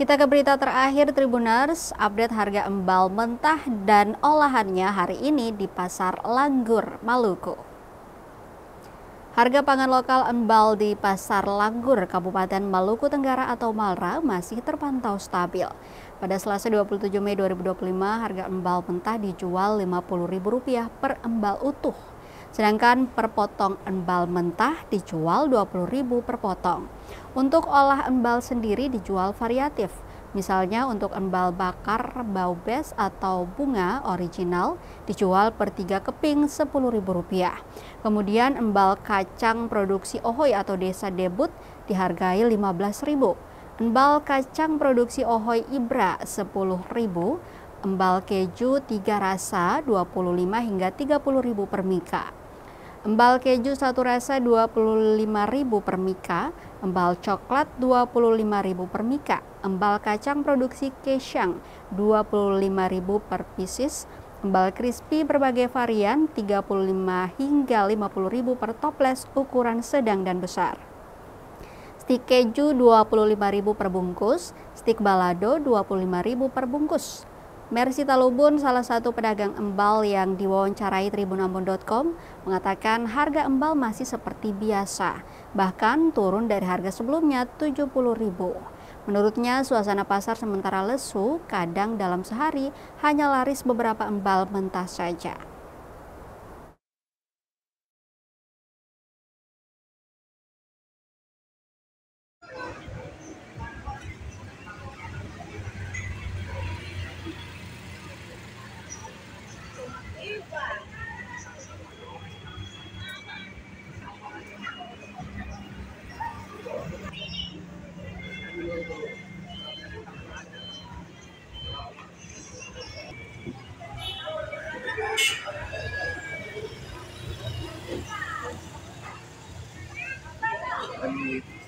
Kita ke berita terakhir Tribuners, update harga embal mentah dan olahannya hari ini di Pasar Langgur, Maluku. Harga pangan lokal embal di Pasar Langgur, Kabupaten Maluku Tenggara atau Malra masih terpantau stabil. Pada Selasa 27 Mei 2025, harga embal mentah dijual Rp50.000 per embal utuh. Sedangkan per potong embal mentah dijual Rp20.000 per potong. Untuk olah embal sendiri dijual variatif. Misalnya untuk embal bakar baubes atau bunga original dijual per 3 keping Rp10.000. Kemudian embal kacang produksi Ohoy atau Desa Debut dihargai Rp15.000. Embal kacang produksi Ohoy Ibra Rp10.000. Embal keju 3 rasa Rp25 hingga Rp30.000 per mika. Embal keju 1 rasa Rp25.000 per mika, embal coklat Rp25.000 per mika, embal kacang produksi Kesyang Rp25.000 per pieces, embal crispy berbagai varian Rp35 hingga Rp50.000 per toples ukuran sedang dan besar. Stik keju Rp25.000 per bungkus, stik balado Rp25.000 per bungkus. Mercy Talubun, salah satu pedagang embal yang diwawancarai tribunambon.com, mengatakan harga embal masih seperti biasa, bahkan turun dari harga sebelumnya Rp70.000. Menurutnya, suasana pasar sementara lesu, kadang dalam sehari hanya laris beberapa embal mentah saja.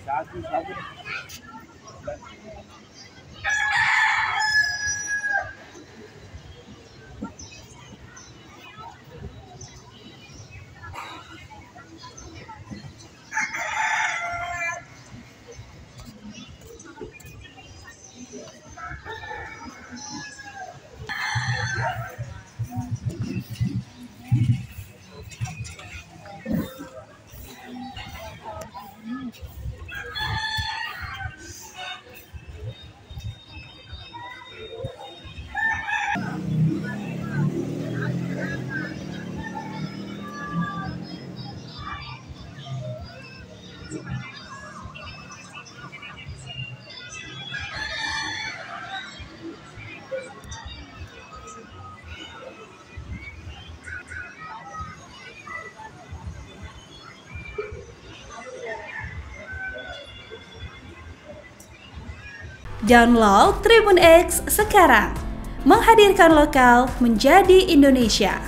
Satu. Download Tribun X sekarang, menghadirkan lokal menjadi Indonesia.